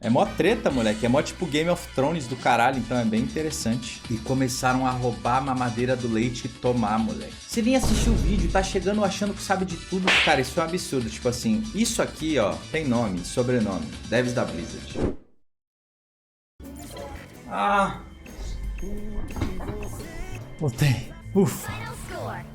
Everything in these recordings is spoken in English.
É mó treta, moleque. É mó tipo Game of Thrones do caralho, então é bem interessante. E começaram a roubar a mamadeira do leite e tomar, moleque. Você nem assistiu o vídeo, tá chegando achando que sabe de tudo. Cara, isso é um absurdo. Tipo assim, isso aqui, ó, tem nome, sobrenome. Devs da Blizzard. Ah. Voltei. Ufa.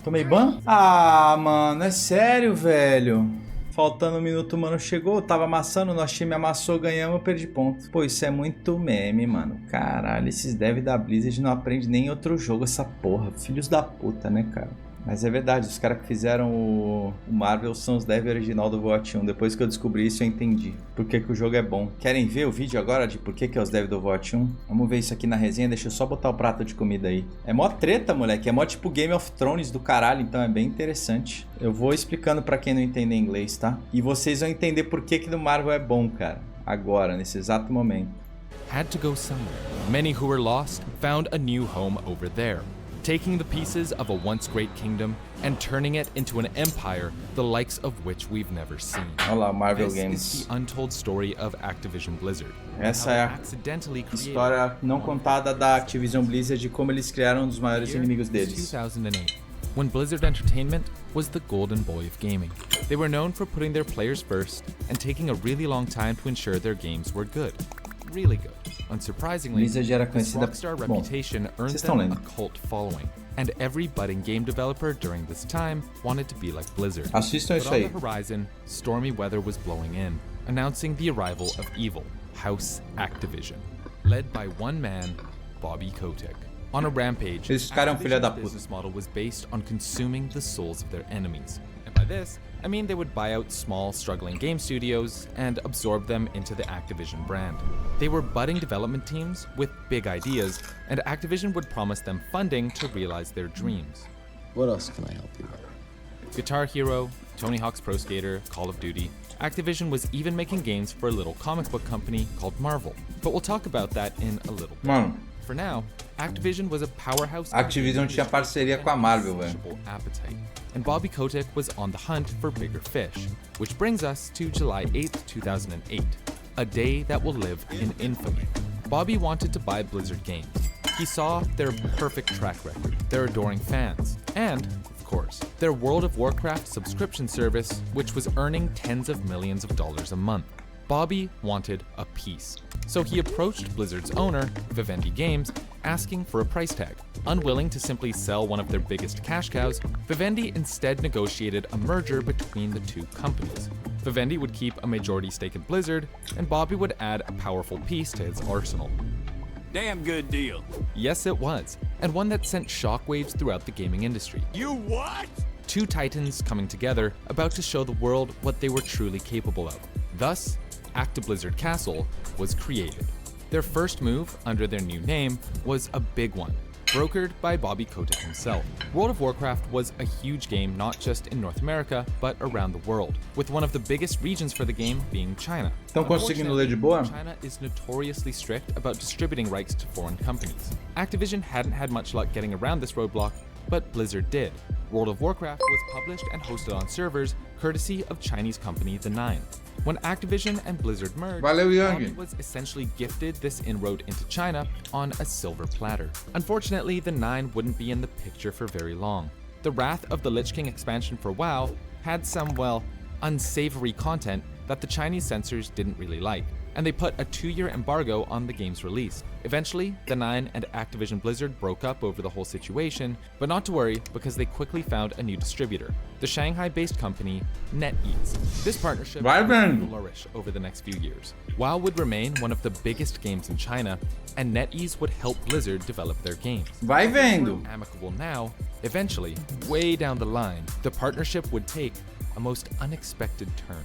Tomei ban? Ah, mano, é sério, velho. Faltando um minuto, o mano chegou, tava amassando, nosso time amassou, ganhamos, eu perdi ponto. Pô, isso é muito meme, mano. Caralho, esses devs da Blizzard não aprendem nem em outro jogo essa porra. Filhos da puta, né, cara? Mas é verdade, os caras que fizeram o Marvel são os devs original do Overwatch 1. Depois que eu descobri isso, eu entendi por que o jogo é bom. Querem ver o vídeo agora de por que é os devs do Overwatch 1? Vamos ver isso aqui na resenha, deixa eu só botar o prato de comida aí. É mó treta, moleque, é mó tipo Game of Thrones do caralho, então é bem interessante. Eu vou explicando pra quem não entende inglês, tá? E vocês vão entender por que do Marvel é bom, cara. Agora, nesse exato momento. Had to go somewhere. Many who were lost found a new home over there. Taking the pieces of a once great kingdom and turning it into an empire the likes of which we've never seen. Olá, Marvel This Games. is the untold story of Activision Blizzard. Essa é a história não contada da Activision Blizzard de como eles criaram um dos maiores inimigos deles. 2008, when Blizzard Entertainment was the golden boy of gaming. They were known for putting their players first and taking a really long time to ensure their games were good. Really good. Unsurprisingly, Blizzard era this conhecida... rockstar Bom, reputation earned vocês estão them lendo. a cult following, and every budding game developer during this time wanted to be like Blizzard. Assistam But isso on aí. the horizon, stormy weather was blowing in, announcing the arrival of evil, House Activision, led by one man, Bobby Kotick. On a rampage, Esse cara é um filho da Activision's puta. business model was based on consuming the souls of their enemies. And by this, I mean they would buy out small, struggling game studios and absorb them into the Activision brand. They were budding development teams with big ideas, and Activision would promise them funding to realize their dreams. What else can I help you with? Guitar Hero, Tony Hawk's Pro Skater, Call of Duty. Activision was even making games for a little comic book company called Marvel. But we'll talk about that in a little bit. Mano, For now, Activision was a powerhouse. Activision tinha parceria com a Marvel, velho. Appetite. And Bobby Kotick was on the hunt for bigger fish. Which brings us to July 8th, 2008. A day that will live in infamy. Bobby wanted to buy Blizzard games. He saw their perfect track record, their adoring fans, and, of course, their World of Warcraft subscription service, which was earning tens of millions of dollars a month. Bobby wanted a piece. So he approached Blizzard's owner, Vivendi Games, asking for a price tag. Unwilling to simply sell one of their biggest cash cows, Vivendi instead negotiated a merger between the two companies. Vivendi would keep a majority stake in Blizzard, and Bobby would add a powerful piece to his arsenal. Damn good deal. Yes, it was, and one that sent shockwaves throughout the gaming industry. You what? Two titans coming together, about to show the world what they were truly capable of. Thus, Actiblizzard Castle was created. Their first move, under their new name, was a big one, brokered by Bobby Kotick himself. World of Warcraft was a huge game not just in North America, but around the world, with one of the biggest regions for the game being China. Estão conseguindo ler de boa? China is notoriously strict about distributing rights to foreign companies. Activision hadn't had much luck getting around this roadblock, but Blizzard did. World of Warcraft was published and hosted on servers courtesy of Chinese company The Nine. When Activision and Blizzard merged, Valeu, Bobby Yang. was essentially gifted this inroad into China on a silver platter. Unfortunately, The Nine wouldn't be in the picture for very long. The Wrath of the Lich King expansion for WoW had some, well, unsavory content that the Chinese censors didn't really like, and they put a 2-year embargo on the game's release. Eventually, The Nine and Activision Blizzard broke up over the whole situation, but not to worry because they quickly found a new distributor, the Shanghai-based company NetEase. This partnership would flourish over the next few years. WoW would remain one of the biggest games in China, and NetEase would help Blizzard develop their games. Vai vendo. Amicable now, eventually, way down the line, the partnership would take a most unexpected turn.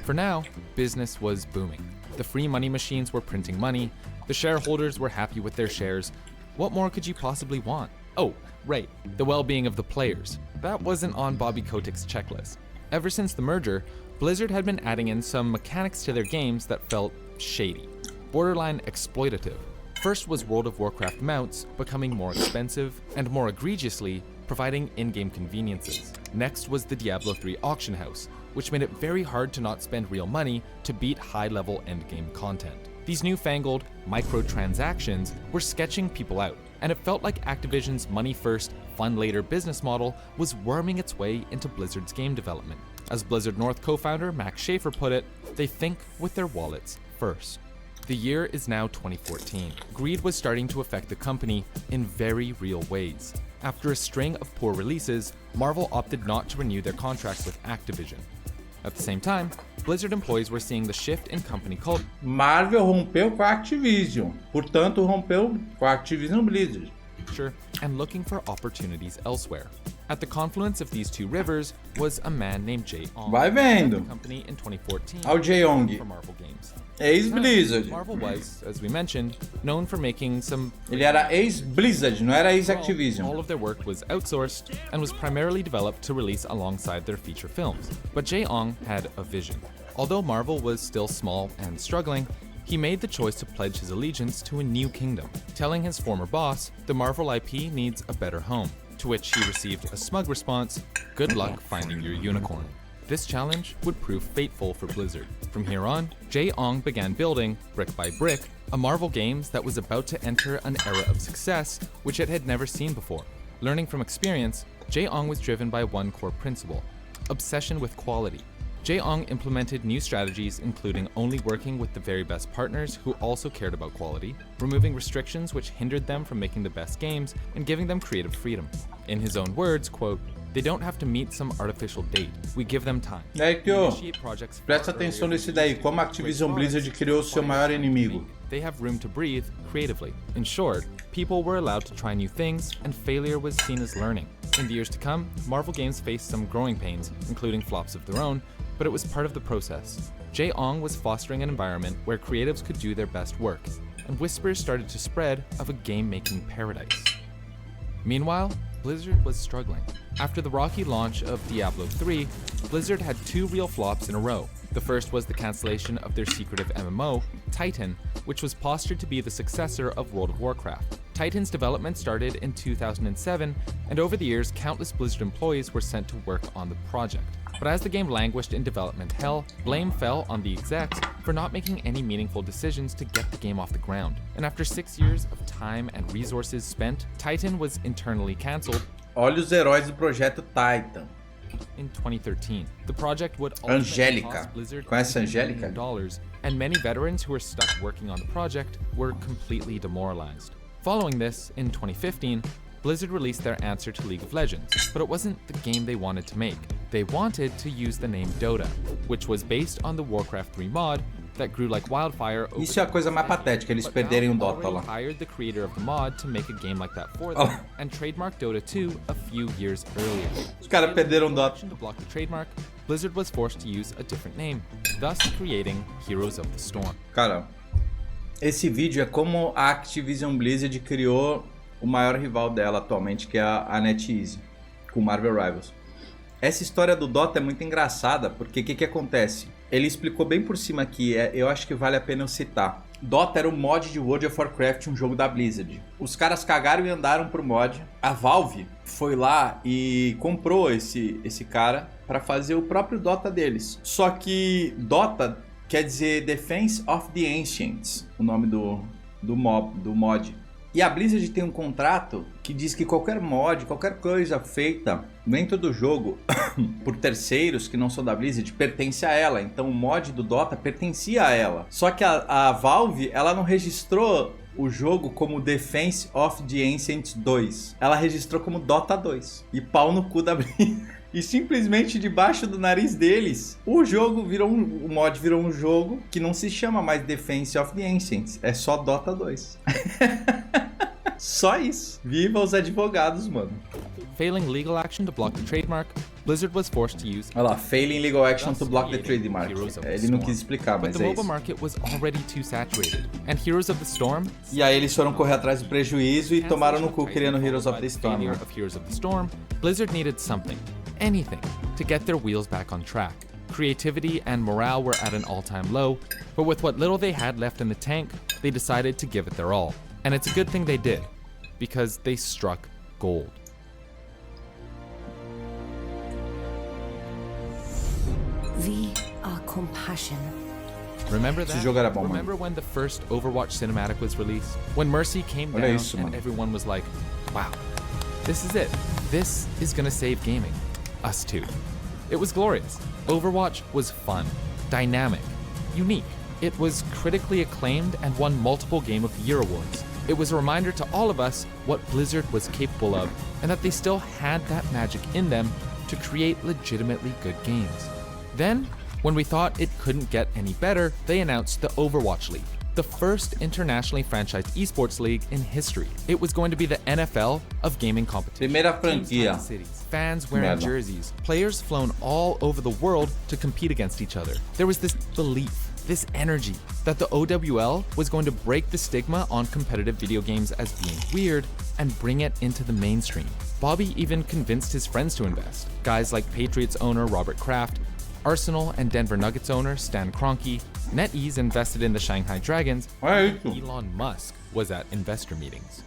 For now, business was booming. The free money machines were printing money, the shareholders were happy with their shares. What more could you possibly want? Oh, right, the well-being of the players. That wasn't on Bobby Kotick's checklist. Ever since the merger, Blizzard had been adding in some mechanics to their games that felt shady, borderline exploitative. First was World of Warcraft mounts becoming more expensive, and more egregiously, providing in-game conveniences. Next was the Diablo 3 auction house, which made it very hard to not spend real money to beat high-level endgame content. These newfangled microtransactions were sketching people out, and it felt like Activision's money-first, fun-later business model was worming its way into Blizzard's game development. As Blizzard North co-founder Max Schaefer put it, they think with their wallets first. The year is now 2014. Greed was starting to affect the company in very real ways. After a string of poor releases, Marvel opted not to renew their contracts with Activision. At the same time, Blizzard employees were seeing the shift in company culture. Marvel rompeu com a Activision, portanto rompeu com a Activision Blizzard. And looking for opportunities elsewhere. At the confluence of these two rivers was a man named Jay Ong. Vai vendo. The company in 2014 Ao Jay Ong. for Marvel games. Ex-Blizzard. Marvel was, as we mentioned, known for making some... Ele era ex-Blizzard, não era ex-Activision. All of their work was outsourced and was primarily developed to release alongside their feature films. But Jay Ong had a vision. Although Marvel was still small and struggling, he made the choice to pledge his allegiance to a new kingdom, telling his former boss the Marvel IP needs a better home, to which he received a smug response, "Good luck finding your unicorn." This challenge would prove fateful for Blizzard. From here on, Jay Ong began building, brick by brick, a Marvel games that was about to enter an era of success which it had never seen before. Learning from experience, Jay Ong was driven by one core principle: obsession with quality. Jay Ong implemented new strategies including only working with the very best partners who also cared about quality, removing restrictions which hindered them from making the best games, and giving them creative freedom. In his own words, quote, "They don't have to meet some artificial date. We give them time." Presta atenção nesse daí, como a Activision Blizzard criou seu maior inimigo. They have room to breathe creatively. In short, people were allowed to try new things, and failure was seen as learning. In the years to come, Marvel games faced some growing pains, including flops of their own, but it was part of the process. Jay Ong was fostering an environment where creatives could do their best work, and whispers started to spread of a game-making paradise. Meanwhile, Blizzard was struggling. After the rocky launch of Diablo 3, Blizzard had two real flops in a row. The first was the cancellation of their secretive MMO, Titan, which was postured to be the successor of World of Warcraft. Titan's development started in 2007, and over the years, countless Blizzard employees were sent to work on the project. But as the game languished in development hell, blame fell on the execs for not making any meaningful decisions to get the game off the ground. And after 6 years of time and resources spent, Titan was internally cancelled. Olha os heróis do projeto Titan. In 2013, the project would Angélica. Blizzard Conhece a Angélica? $1 million, and many veterans who were stuck working on the project were completely demoralized. Following this, in 2015, Blizzard released their answer to League of Legends, but it wasn't the game they wanted to make. They wanted to use the name DOTA, which was based on the Warcraft 3 mod that grew like wildfire. Isso é a coisa mais patética, eles perderem o Dota lá. Hired the creator of the mod to make a game like that for them, and trademarked Dota 2 a few years earlier. Os caras perderam o Dota. To block the trademark, Blizzard was forced to use a different name, thus creating Heroes of the Storm. Cara, esse vídeo é como a Activision Blizzard criou o maior rival dela atualmente, que é a NetEase, com Marvel Rivals. Essa história do Dota é muito engraçada, porque o que acontece? Ele explicou bem por cima aqui, eu acho que vale a pena eu citar. Dota era um mod de World of Warcraft, um jogo da Blizzard. Os caras cagaram e andaram pro mod. A Valve foi lá e comprou esse cara para fazer o próprio Dota deles. Só que Dota quer dizer Defense of the Ancients, o nome do mod. E a Blizzard tem um contrato que diz que qualquer mod, qualquer coisa feita dentro do jogo por terceiros que não são da Blizzard pertence a ela. Então o mod do Dota pertencia a ela. Só que a Valve, ela não registrou o jogo como Defense of the Ancients 2. Ela registrou como Dota 2. E pau no cu da Blizzard. E simplesmente debaixo do nariz deles, o mod virou um jogo que não se chama mais Defense of the Ancients, é só Dota 2. Só isso. Viva os advogados, mano. Failing legal action to block the trademark, Blizzard was forced to use. Olha lá, failing legal action to block the trademark. Ele não quis explicar, mas é isso. But the mobile market was already too saturated, and Heroes of the Storm. E aí eles foram correr atrás do prejuízo e tomaram no cu criando Heroes of the Storm. Blizzard needed something, anything, to get their wheels back on track. Creativity and morale were at an all-time low, but with what little they had left in the tank, they decided to give it their all. And it's a good thing they did, because they struck gold. We are compassion. Remember that? Esse jogo era bom, mano. Remember when the first Overwatch cinematic was released? When Mercy came Olha down isso, and mano. everyone was like, wow, this is it. This is gonna save gaming. Us too. It was glorious. Overwatch was fun, dynamic, unique. It was critically acclaimed and won multiple Game of the Year awards. It was a reminder to all of us what Blizzard was capable of and that they still had that magic in them to create legitimately good games. Then, when we thought it couldn't get any better, they announced the Overwatch League, the first internationally franchised esports league in history. It was going to be the NFL of gaming competition. Primeira franquia. Cities, fans wearing Merda. jerseys, players flown all over the world to compete against each other. There was this belief, this energy, that the OWL was going to break the stigma on competitive video games as being weird and bring it into the mainstream. Bobby even convinced his friends to invest. Guys like Patriots owner Robert Kraft, Arsenal and Denver Nuggets owner Stan Kroenke, NetEase invested in the Shanghai Dragons, Olha isso. Elon Musk was at investor meetings.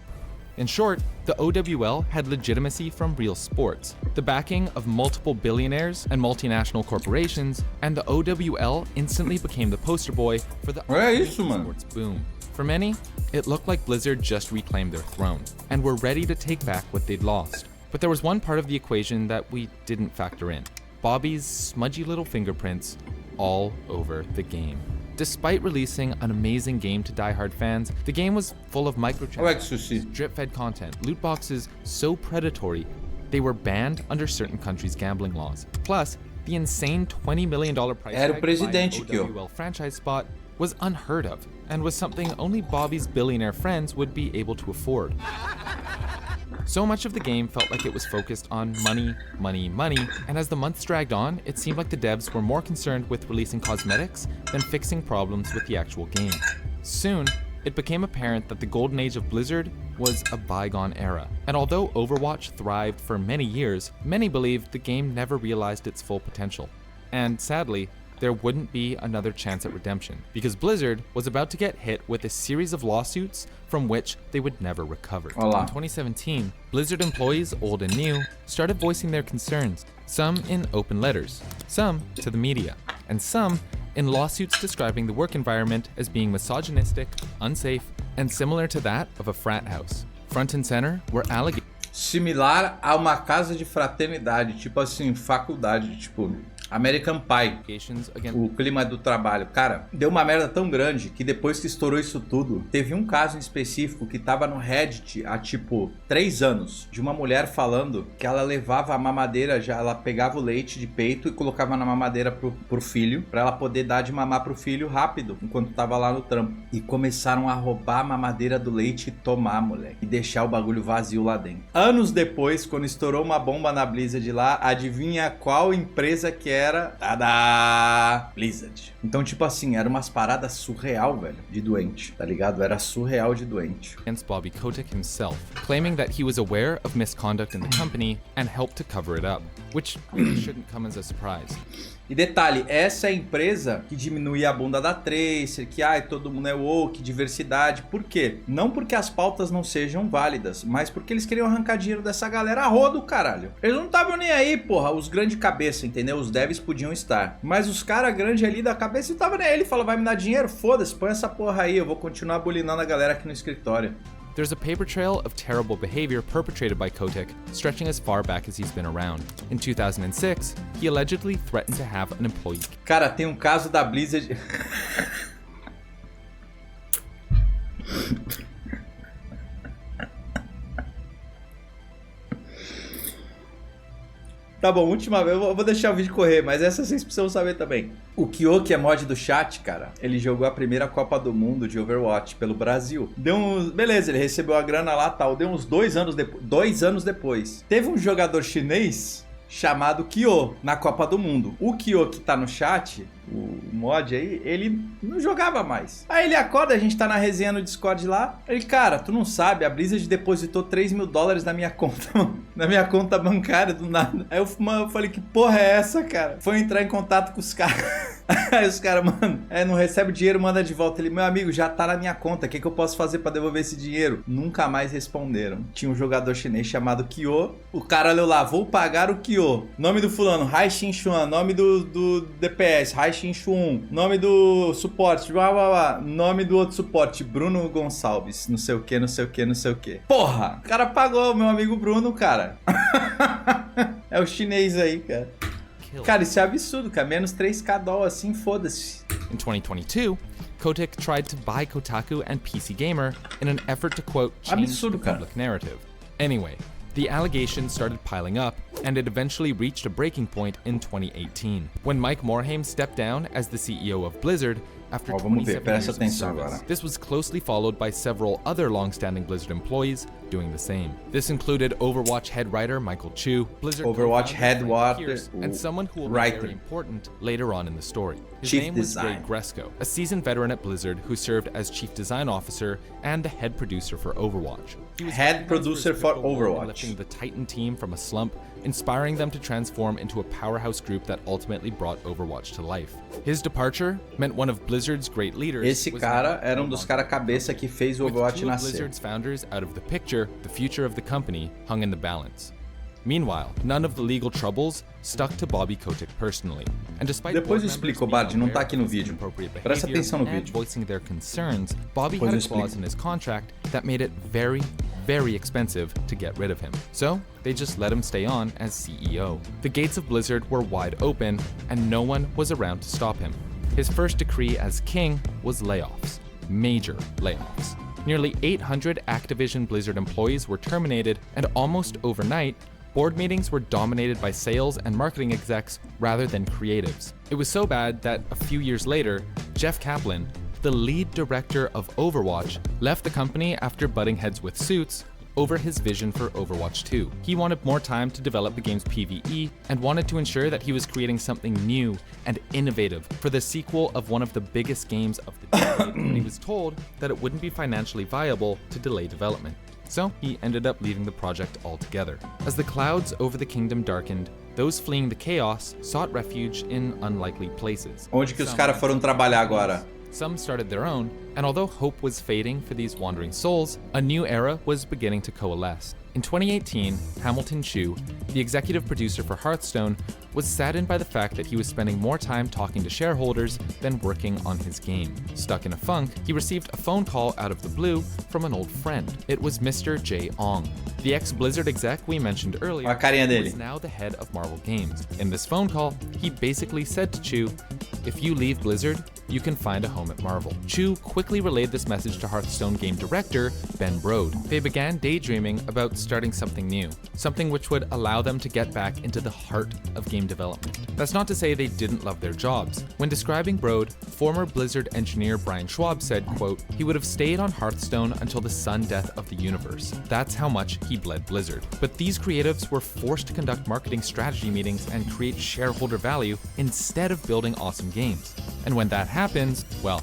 In short, the OWL had legitimacy from real sports, the backing of multiple billionaires and multinational corporations, and the OWL instantly became the poster boy for the Olha isso, mano. sports boom. For many, it looked like Blizzard just reclaimed their throne and were ready to take back what they'd lost. But there was one part of the equation that we didn't factor in: Bobby's smudgy little fingerprints all over the game. Despite releasing an amazing game to die-hard fans, the game was full of Olha que microtransactions, sushi. drip-fed content, loot boxes so predatory they were banned under certain countries' gambling laws. Plus, the insane $20 million price Era o tag to buy an presidente, Kyo. OWL franchise spot was unheard of and was something only Bobby's billionaire friends would be able to afford. So much of the game felt like it was focused on money, money, money, and as the months dragged on, it seemed like the devs were more concerned with releasing cosmetics than fixing problems with the actual game. Soon, it became apparent that the golden age of Blizzard was a bygone era, and although Overwatch thrived for many years, many believed the game never realized its full potential. And sadly, there wouldn't be another chance at redemption, because Blizzard was about to get hit with a series of lawsuits from which they would never recover. Olá. In 2017, Blizzard employees, old and new, started voicing their concerns, some in open letters, some to the media, and some in lawsuits describing the work environment as being misogynistic, unsafe, and similar to that of a frat house. Front and center were allegations Similar a uma casa de fraternidade, tipo assim, faculdade, tipo American Pie. against O clima do trabalho. Cara, deu uma merda tão grande que depois que estourou isso tudo, teve um caso em específico que tava no Reddit há tipo 3 anos, de uma mulher falando que ela levava a mamadeira, já ela pegava o leite de peito e colocava na mamadeira pro filho, pra ela poder dar de mamar pro filho rápido, enquanto tava lá no trampo. E começaram a roubar a mamadeira do leite e tomar, moleque, e deixar o bagulho vazio lá dentro. Anos depois, quando estourou uma bomba na Blizzard lá, adivinha qual empresa que era? Tada! Blizzard. Então, tipo assim, era umas paradas surreal, velho, de doente, tá ligado? Era surreal de doente. Bobby Kotick himself, claiming that he was aware of misconduct in the company and helped to cover it up, which really shouldn't come as a surprise. E detalhe, essa é a empresa que diminuía a bunda da Tracer, que todo mundo é woke, diversidade. Por quê? Não porque as pautas não sejam válidas, mas porque eles queriam arrancar dinheiro dessa galera a rodo, caralho. Eles não estavam nem aí, porra, os grandes cabeça, entendeu? Os devs podiam estar. Mas os caras grandes ali da cabeça não estavam nem aí. Ele falou, vai me dar dinheiro? Foda-se, põe essa porra aí, eu vou continuar bulinando a galera aqui no escritório. There's a paper trail of terrible behavior perpetrated by Kotick, stretching as far back as he's been around. In 2006, he allegedly threatened to have an employee. Cara, tem um caso da Blizzard... Tá bom, última vez, eu vou deixar o vídeo correr, mas essa vocês precisam saber também. O Criou, que é mod do chat, cara, ele jogou a primeira Copa do Mundo de Overwatch pelo Brasil. Deu uns... Beleza, ele recebeu a grana lá e tal, deu uns 2 anos depois. Teve um jogador chinês chamado Criou na Copa do Mundo. O Criou que tá no chat o mod aí, ele não jogava mais. Aí ele acorda, a gente tá na resenha no Discord lá. Ele, cara, tu não sabe, a Blizzard depositou $3.000 na minha conta, mano. Na minha conta bancária, do nada. Aí eu falei, que porra é essa, cara? Foi entrar em contato com os caras. Aí os caras, mano, não recebe o dinheiro, manda de volta. Ele, meu amigo, já tá na minha conta, o que eu posso fazer pra devolver esse dinheiro? Nunca mais responderam. Tinha um jogador chinês chamado Criou. O cara leu lá, vou pagar o Criou. Nome do fulano, Hai Xin Xuan. Nome do DPS, Hai Xin Xuan. Nome do suporte, blá, blá, blá. Nome do outro suporte, Bruno Gonçalves. Não sei o que, não sei o que, não sei o que. Porra, o cara pagou, meu amigo Bruno, cara. É o chinês aí, cara. Cara, isso é absurdo, cara. Menos 3k dólar assim, foda-se. In 2022, Kotick tried to buy Kotaku and PC Gamer in an effort to, quote, change the public narrative. Anyway, the allegations started piling up, and it eventually reached a breaking point in 2018, when Mike Morhaime stepped down as the CEO of Blizzard after 27 years of service. This was closely followed by several other long-standing Blizzard employees doing the same. This included Overwatch head writer Michael Chu, Blizzard Overwatch head writer, and someone who will be very important later on in the story. His name was Ray Gresco, a seasoned veteran at Blizzard who served as chief design officer and the head producer for Overwatch. He was head producer for Overwatch, lifting the Titan team from a slump, inspiring them to transform into a powerhouse group that ultimately brought Overwatch to life. His departure meant one of Blizzard's great leaders. Esse cara era dos cara cabeça que fez o Overwatch nascer. With Blizzard's founders out of the picture, the future of the company hung in the balance. Meanwhile, none of the legal troubles stuck to Bobby Kotick personally. And despite Depois eu explico, Bard, não tá aqui no vídeo. Presta atenção no vídeo. Voicing their concerns, Bobby had a clause in his contract that made it very, very expensive to get rid of him. So, they just let him stay on as CEO. The gates of Blizzard were wide open, and no one was around to stop him. His first decree as king was layoffs. Major layoffs. Nearly 800 Activision Blizzard employees were terminated, and almost overnight, board meetings were dominated by sales and marketing execs rather than creatives. It was so bad that a few years later, Jeff Kaplan, the lead director of Overwatch, left the company after butting heads with Suits over his vision for Overwatch 2. He wanted more time to develop the game's PvE and wanted to ensure that he was creating something new and innovative for the sequel of one of the biggest games of the decade, and he was told that it wouldn't be financially viable to delay development. So he ended up leaving the project altogether. As the clouds over the kingdom darkened, those fleeing the chaos sought refuge in unlikely places. Onde que os caras foram trabalhar agora? Some started their own, and although hope was fading for these wandering souls, a new era was beginning to coalesce. In 2018, Hamilton Chu, the executive producer for Hearthstone, was saddened by the fact that he was spending more time talking to shareholders than working on his game. Stuck in a funk, he received a phone call out of the blue from an old friend. It was Mr. Jay Ong, the ex-Blizzard exec we mentioned earlier, who was now the head of Marvel Games. In this phone call, he basically said to Chu, "If you leave Blizzard, you can find a home at Marvel." Chu quickly relayed this message to Hearthstone game director Ben Brode. They began daydreaming about starting something new, something which would allow them to get back into the heart of game development. That's not to say they didn't love their jobs. When describing Brode, former Blizzard engineer Brian Schwab said, quote, "He would have stayed on Hearthstone until the sun death of the universe. That's how much he bled Blizzard." But these creatives were forced to conduct marketing strategy meetings and create shareholder value instead of building awesome games. And when that happens, well,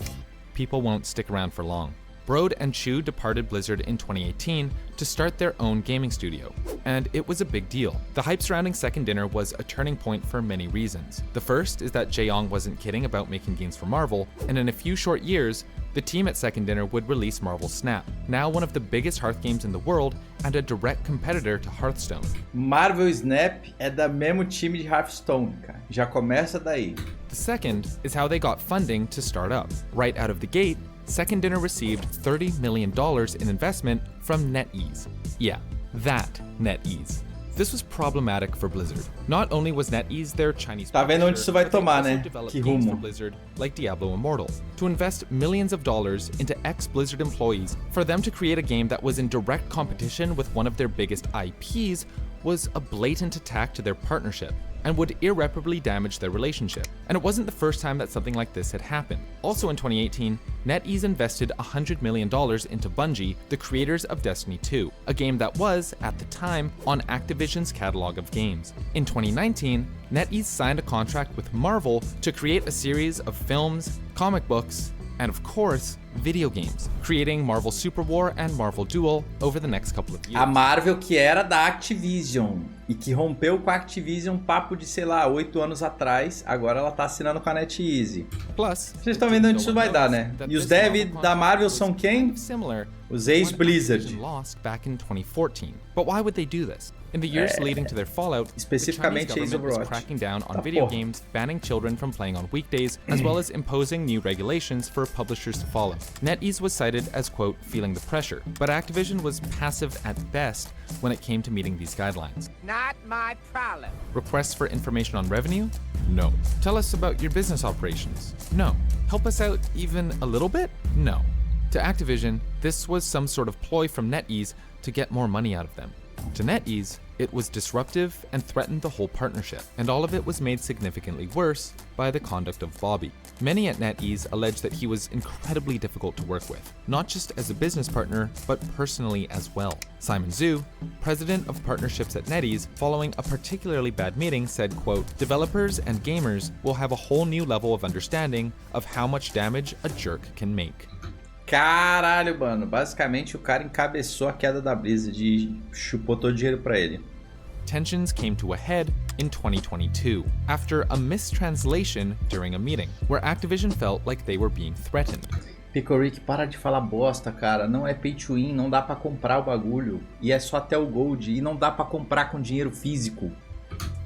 people won't stick around for long. Brode and Chu departed Blizzard in 2018 to start their own gaming studio, and it was a big deal. The hype surrounding Second Dinner was a turning point for many reasons. The first is that Jae-Yong wasn't kidding about making games for Marvel, and in a few short years, the team at Second Dinner would release Marvel Snap, now one of the biggest Hearth games in the world and a direct competitor to Hearthstone. Marvel Snap é da mesmo time de Hearthstone, cara. Já começa daí. The second is how they got funding to start up. Right out of the gate, Second Dinner received $30 million in investment from NetEase. Yeah, that NetEase. This was problematic for Blizzard. Not only was NetEase their Chinese Tá vendo onde isso vai tomar, né? developed Que games for rumo. Blizzard like Diablo Immortal. To invest millions of dollars into ex-Blizzard employees for them to create a game that was in direct competition with one of their biggest IPs was a blatant attack to their partnership. and would irreparably damage their relationship. And it wasn't the first time that something like this had happened. Also in 2018, NetEase invested $100 million into Bungie, the creators of Destiny 2, a game that was, at the time, on Activision's catalog of games. In 2019, NetEase signed a contract with Marvel to create a series of films, comic books, and of course, video games, creating Marvel Super War and Marvel Duel over the next couple of years. A Marvel que era da Activision e que rompeu com a Activision papo de, sei lá, 8 anos atrás, agora ela tá assinando com a NetEase. Plus, vocês estão vendo onde isso vai dar, né? E os devs da Marvel são quem? Os ex-Blizzard. Lost back in 2014. But why would they do this? In the years leading to their fallout, the Chinese government was cracking down on video games, banning children from playing on weekdays, as well as imposing new regulations for publishers to follow. NetEase was cited as, quote, feeling the pressure, but Activision was passive at best when it came to meeting these guidelines. Not my problem. Requests for information on revenue? No. Tell us about your business operations? No. Help us out even a little bit? No. To Activision, this was some sort of ploy from NetEase to get more money out of them. To NetEase, it was disruptive and threatened the whole partnership, and all of it was made significantly worse by the conduct of Bobby. Many at NetEase allege that he was incredibly difficult to work with, not just as a business partner, but personally as well. Simon Zhu, president of partnerships at NetEase, following a particularly bad meeting, said, quote, developers and gamers will have a whole new level of understanding of how much damage a jerk can make. Caralho, mano. Basicamente, o cara encabeçou a queda da Blizzard e chupou todo o dinheiro pra ele. Tensions came to a head in 2022, after a mistranslation during a meeting, where Activision felt like they were being threatened. Picoric, para de falar bosta, cara. Não é pay to win, não dá pra comprar o bagulho. E é só até o gold, e não dá pra comprar com dinheiro físico.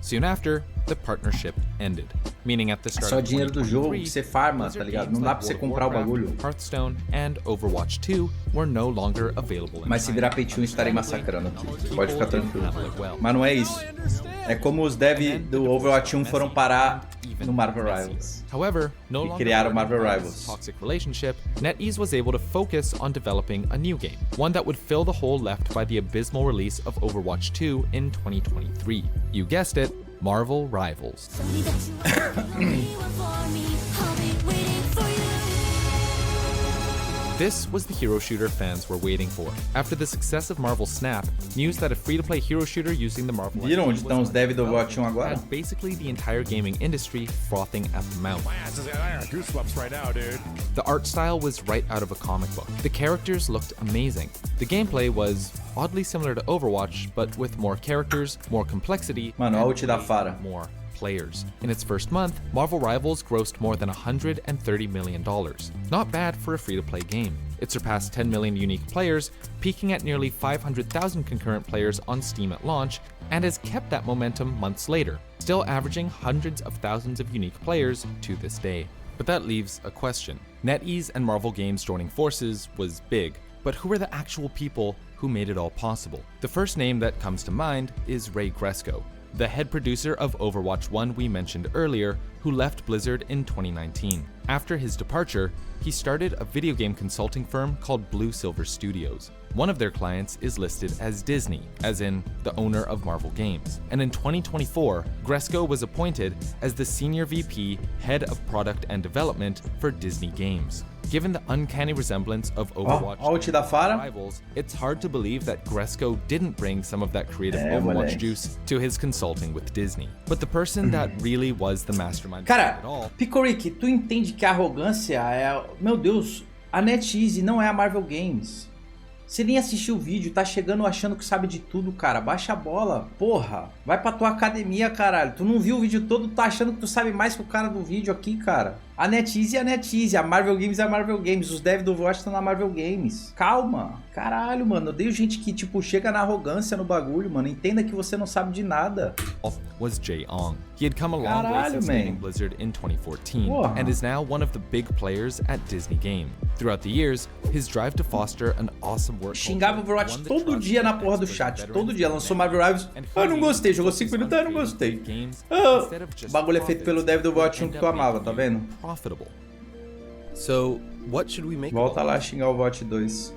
Soon after, the partnership ended, meaning at the start só dinheiro do jogo que você farma, tá ligado? Não dá pra você comprar o bagulho. Hearthstone and Overwatch 2 were no longer available. Mas se virar pay to win, estarei massacrando aqui. Pode ficar tranquilo. Mas não é isso. É como os devs do Overwatch 1 foram parar no Marvel Rivals. However, no e criaram Marvel Rivals. Toxic relationship, NetEase was able to focus on developing a new game, one that would fill the hole left by the abysmal release of Overwatch 2 in 2023. You guessed it, Marvel Rivals. This was the hero shooter fans were waiting for. After the success of Marvel Snap, news that a free-to-play hero shooter using the Marvel Viram onde estão os devs do Overwatch 1 agora? had basically the entire gaming industry frothing at the mouth. Goosebumps right now, dude. The art style was right out of a comic book. The characters looked amazing. The gameplay was oddly similar to Overwatch, but with more characters, more complexity, Mano, and ult da Fara. more players. In its first month, Marvel Rivals grossed more than $130 million. Not bad for a free-to-play game. It surpassed 10 million unique players, peaking at nearly 500,000 concurrent players on Steam at launch, and has kept that momentum months later, still averaging hundreds of thousands of unique players to this day. But that leaves a question. NetEase and Marvel Games joining forces was big, but who are the actual people who made it all possible? The first name that comes to mind is Ray Gresco, the head producer of Overwatch 1 we mentioned earlier, who left Blizzard in 2019. After his departure, he started a video game consulting firm called Blue Silver Studios. One of their clients is listed as Disney, as in the owner of Marvel Games. And in 2024, Gresco was appointed as the Senior VP, Head of Product and Development for Disney Games. Given the uncanny resemblance of Overwatch and Rivals, it's hard to believe that Gresco didn't bring some of that creative Overwatch juice to his consulting with Disney. But the person that really was the mastermind Cara, of it all... Picoric, tu entende que a arrogância é... Meu Deus, a NetEase não é a Marvel Games. Você nem assistiu o vídeo, tá chegando achando que sabe de tudo, cara. Baixa a bola, porra. Vai pra tua academia, caralho. Tu não viu o vídeo todo, tá achando que tu sabe mais que o cara do vídeo aqui, cara. A NetEase é a NetEase, a Marvel Games é a Marvel Games. Os devs do Overwatch estão na Marvel Games. Calma. Caralho, mano. Eu odeio gente que, tipo, chega na arrogância no bagulho, mano. Entenda que você não sabe de nada. Was Jae Ong. He had come a long way since leaving Blizzard in 2014 and is now one of the big players at Disney Game. Throughout the years, his drive to foster an awesome work xingava Overwatch todo dia na porra do chat. Todo dia. Lançou Marvel Rivals. Ah, não gostei. Jogou 5 minutos. Ah, não gostei. Ah, o bagulho é feito pelo dev do Overwatch 1 que tu amava, tá vendo? Profitable. So, what should we make? Volta lá a xingar o Overwatch 2.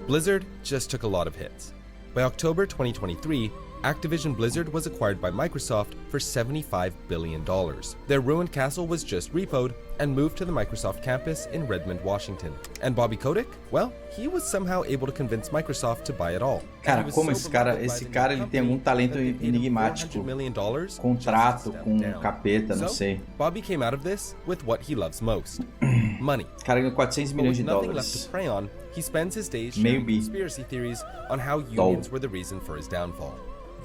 Blizzard just took a lot of hits. By October 2023, Activision Blizzard was acquired by Microsoft for $75 billion. Their ruined castle was just repoed and moved to the Microsoft campus in Redmond, Washington. And Bobby Kotick? Well, he was somehow able to convince Microsoft to buy it all. Cara, como esse cara ele tem algum talento enigmático. Contrato com capeta, não sei. Bobby came out of this with what he loves most. Money. O cara ganhou 400 milhões de nothing left to dólares. prey on, he spends his days sharing Maybe. conspiracy theories on how unions were the reason for his downfall.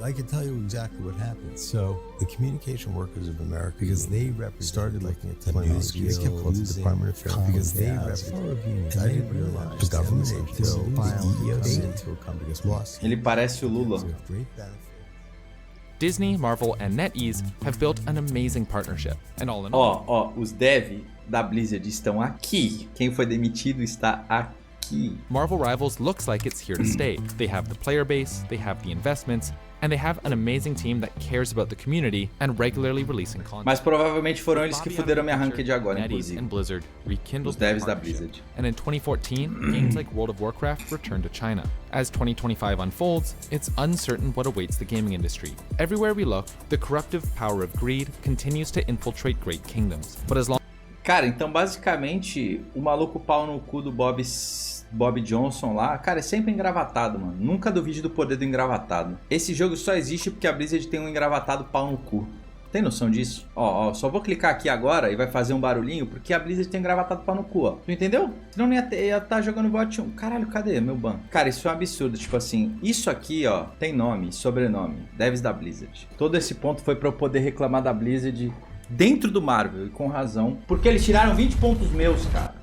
I can tell you exactly what happened. So the communication workers of America, because they started looking at technology, they kept close to the Department of Affairs because they represented. I didn't realize the government agency, the EEOC, Ele parece o Lula. Disney, Marvel, and NetEase have built an amazing partnership. And all in all, Ó, os dev da Blizzard estão aqui. Quem foi demitido está aqui. Marvel Rivals looks like it's here to stay. They have the player base, they have the investments, and they have an amazing team that cares about the community and regularly releasing content. Mas provavelmente foram eles que fuderam minha ranked agora, NetEase inclusive. and Blizzard rekindled Os devs their da partnership. Blizzard. And in 2014, games like World of Warcraft returned to China. As 2025 unfolds, it's uncertain what awaits the gaming industry. Everywhere we look, the corruptive power of greed continues to infiltrate great kingdoms. But as long Cara, então basicamente o maluco pau no cu do Bob Johnson lá, cara, é sempre engravatado, mano. Nunca duvide do poder do engravatado. Esse jogo só existe porque a Blizzard tem um engravatado pau no cu. Tem noção disso? Ó, só vou clicar aqui agora e vai fazer um barulhinho porque a Blizzard tem engravatado pau no cu, ó. Tu entendeu? Senão não ia estar jogando bot 1. Caralho, cadê meu ban? Cara, isso é um absurdo. Tipo assim, isso aqui, ó, tem nome, sobrenome. Devs da Blizzard. Todo esse ponto foi pra eu poder reclamar da Blizzard dentro do Marvel, e com razão. Porque eles tiraram 20 pontos meus, cara.